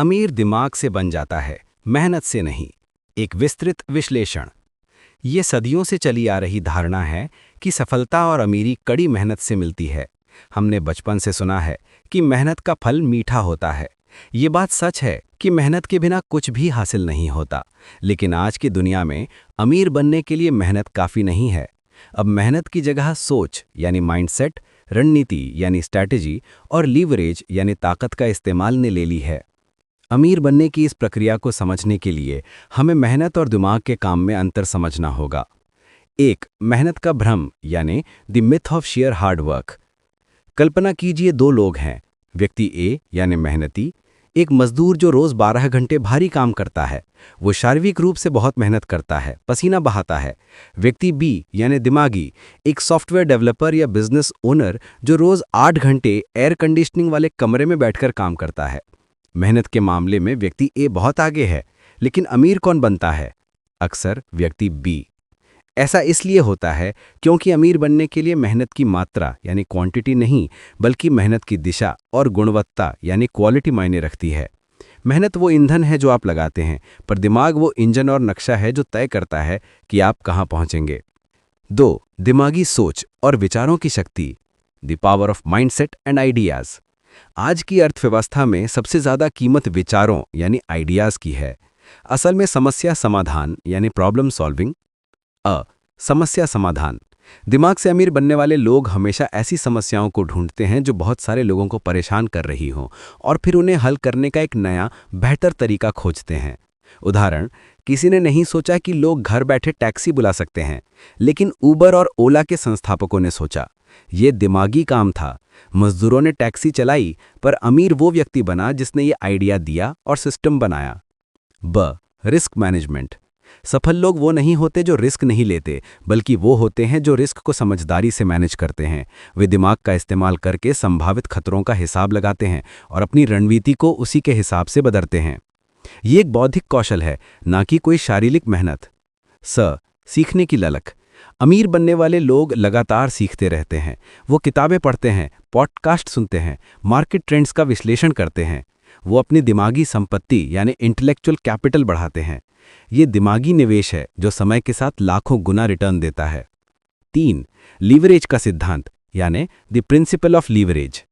अमीर दिमाग से बन जाता है, मेहनत से नहीं। एक विस्तृत विश्लेषण। ये सदियों से चली आ रही धारणा है कि सफलता और अमीरी कड़ी मेहनत से मिलती है। हमने बचपन से सुना है कि मेहनत का फल मीठा होता है। ये बात सच है कि मेहनत के बिना कुछ भी हासिल नहीं होता, लेकिन आज की दुनिया में अमीर बनने के लिए मेहनत काफ़ी नहीं है। अब मेहनत की जगह सोच यानी माइंडसेट, रणनीति यानी स्ट्रैटेजी और लीवरेज यानी ताकत का इस्तेमाल ने ले ली है। अमीर बनने की इस प्रक्रिया को समझने के लिए हमें मेहनत और दिमाग के काम में अंतर समझना होगा। एक, मेहनत का भ्रम यानी the myth of sheer hard work. कल्पना कीजिए दो लोग हैं। व्यक्ति ए यानी मेहनती, एक मजदूर जो रोज 12 घंटे भारी काम करता है। वो शारीरिक रूप से बहुत मेहनत करता है, पसीना बहाता है। व्यक्ति बी यानी दिमागी, एक सॉफ्टवेयर डेवलपर या बिजनेस ओनर जो रोज 8 घंटे एयर कंडीशनिंग वाले कमरे में बैठकर काम करता है। मेहनत के मामले में व्यक्ति ए बहुत आगे है, लेकिन अमीर कौन बनता है? अक्सर व्यक्ति बी। ऐसा इसलिए होता है क्योंकि अमीर बनने के लिए मेहनत की मात्रा यानी क्वांटिटी नहीं, बल्कि मेहनत की दिशा और गुणवत्ता यानी क्वालिटी मायने रखती है। मेहनत वो ईंधन है जो आप लगाते हैं, पर दिमाग वो इंजन और नक्शा है जो तय करता है कि आप कहाँ पहुंचेंगे। 2, दिमागी सोच और विचारों की शक्ति, the power of mindset and ideas. आज की अर्थव्यवस्था में सबसे ज्यादा कीमत विचारों यानी आइडियाज की है। असल में समस्या समाधान यानी प्रॉब्लम सॉल्विंग। समस्या समाधान। दिमाग से अमीर बनने वाले लोग हमेशा ऐसी समस्याओं को ढूंढते हैं जो बहुत सारे लोगों को परेशान कर रही हों, और फिर उन्हें हल करने का एक नया बेहतर तरीका खोजते हैं। उदाहरण, किसी ने नहीं सोचा कि लोग घर बैठे टैक्सी बुला सकते हैं, लेकिन उबर और ओला के संस्थापकों ने सोचा। ये दिमागी काम था। मजदूरों ने टैक्सी चलाई, पर अमीर वो व्यक्ति बना जिसने ये आइडिया दिया और सिस्टम बनाया। Risk management. सफल लोग वो नहीं होते जो रिस्क नहीं लेते, बल्कि वो होते हैं जो रिस्क को समझदारी से मैनेज करते हैं। वे दिमाग का इस्तेमाल करके संभावित खतरों का हिसाब लगाते हैं और अपनी रणनीति को उसी के हिसाब से बदलते हैं। ये एक बौद्धिक कौशल है, ना कि कोई शारीरिक मेहनत। सीखने की ललक। अमीर बनने वाले लोग लगातार सीखते रहते हैं। वो किताबें पढ़ते हैं, पॉडकास्ट सुनते हैं, मार्केट ट्रेंड्स का विश्लेषण करते हैं। वो अपनी दिमागी संपत्ति यानी इंटेलेक्चुअल कैपिटल बढ़ाते हैं। ये दिमागी निवेश है जो समय के साथ लाखों गुना रिटर्न देता है। 3, लीवरेज का सिद्धांत यानी द प्रिंसिपल ऑफ लीवरेज।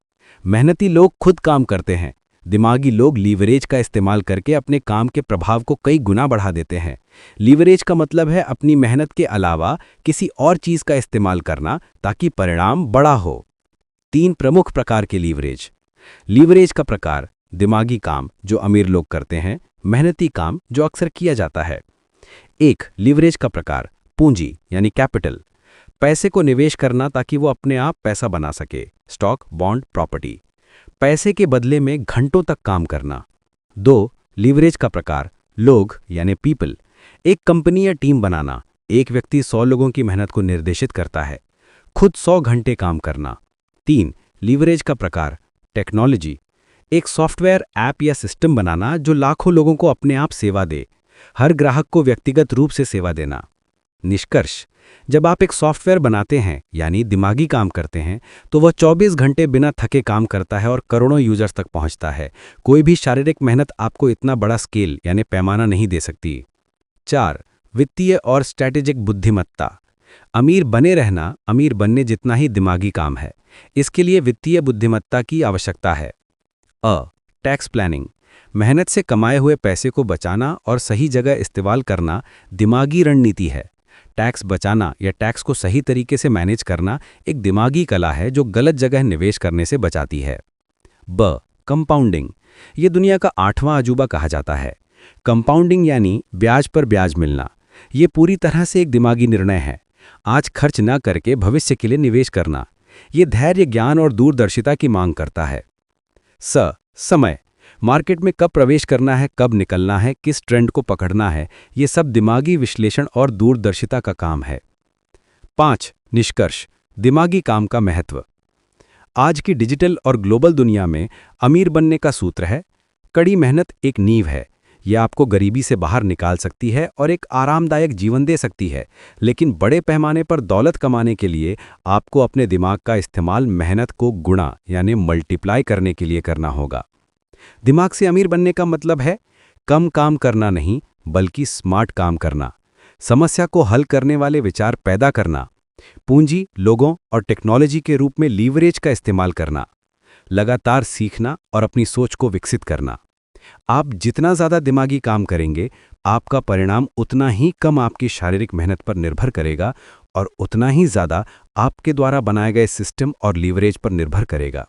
मेहनती लोग खुद काम करते हैं, दिमागी लोग लीवरेज का इस्तेमाल करके अपने काम के प्रभाव को कई गुना बढ़ा देते हैं। लीवरेज का मतलब है अपनी मेहनत के अलावा किसी और चीज का इस्तेमाल करना ताकि परिणाम बड़ा हो। 3 प्रमुख प्रकार के लीवरेज। लीवरेज का प्रकार, दिमागी काम जो अमीर लोग करते हैं, मेहनती काम जो अक्सर किया जाता है। 1, लीवरेज का प्रकार, पूंजी यानी कैपिटल, पैसे को निवेश करना ताकि वो अपने आप पैसा बना सके। Stock, bond, property. पैसे के बदले में घंटों तक काम करना। 2, लीवरेज का प्रकार, लोग यानी पीपल, एक कंपनी या टीम बनाना। एक व्यक्ति 100 लोगों की मेहनत को निर्देशित करता है, खुद 100 घंटे काम करना। 3, लीवरेज का प्रकार, टेक्नोलॉजी, एक सॉफ्टवेयर, ऐप या सिस्टम बनाना जो लाखों लोगों को अपने आप सेवा दे, हर ग्राहक को व्यक्तिगत रूप से सेवा देना। निष्कर्ष, जब आप एक सॉफ्टवेयर बनाते हैं यानी दिमागी काम करते हैं, तो वह 24 घंटे बिना थके काम करता है और करोड़ों यूजर्स तक पहुंचता है। कोई भी शारीरिक मेहनत आपको इतना बड़ा स्केल यानी पैमाना नहीं दे सकती। 4, वित्तीय और स्ट्रैटेजिक बुद्धिमत्ता। अमीर बने रहना अमीर बनने जितना ही दिमागी काम है। इसके लिए वित्तीय बुद्धिमत्ता की आवश्यकता है। टैक्स प्लानिंग, मेहनत से कमाए हुए पैसे को बचाना और सही जगह इस्तेमाल करना दिमागी रणनीति है। टैक्स बचाना या टैक्स को सही तरीके से मैनेज करना एक दिमागी कला है जो गलत जगह निवेश करने से बचाती है। कंपाउंडिंग, ये दुनिया का 8वां अजूबा कहा जाता है। कंपाउंडिंग यानी ब्याज पर ब्याज मिलना। ये पूरी तरह से एक दिमागी निर्णय है। आज खर्च न करके भविष्य के लिए निवेश करना। ये धैर्य, ज्ञान और दूरदर्शिता की मांग करता है। समय, मार्केट में कब प्रवेश करना है, कब निकलना है, किस ट्रेंड को पकड़ना है, ये सब दिमागी विश्लेषण और दूरदर्शिता का काम है। 5, निष्कर्ष, दिमागी काम का महत्व। आज की डिजिटल और ग्लोबल दुनिया में अमीर बनने का सूत्र है, कड़ी मेहनत एक नींव है। यह आपको गरीबी से बाहर निकाल सकती है और एक आरामदायक जीवन दे सकती है, लेकिन बड़े पैमाने पर दौलत कमाने के लिए आपको अपने दिमाग का इस्तेमाल मेहनत को गुणा यानी मल्टीप्लाई करने के लिए करना होगा। दिमाग से अमीर बनने का मतलब है कम काम करना नहीं, बल्कि स्मार्ट काम करना, समस्या को हल करने वाले विचार पैदा करना, पूंजी, लोगों और टेक्नोलॉजी के रूप में लीवरेज का इस्तेमाल करना, लगातार सीखना और अपनी सोच को विकसित करना। आप जितना ज़्यादा दिमागी काम करेंगे, आपका परिणाम उतना ही कम आपकी शारीरिक मेहनत पर निर्भर करेगा और उतना ही ज़्यादा आपके द्वारा बनाए गए सिस्टम और लीवरेज पर निर्भर करेगा।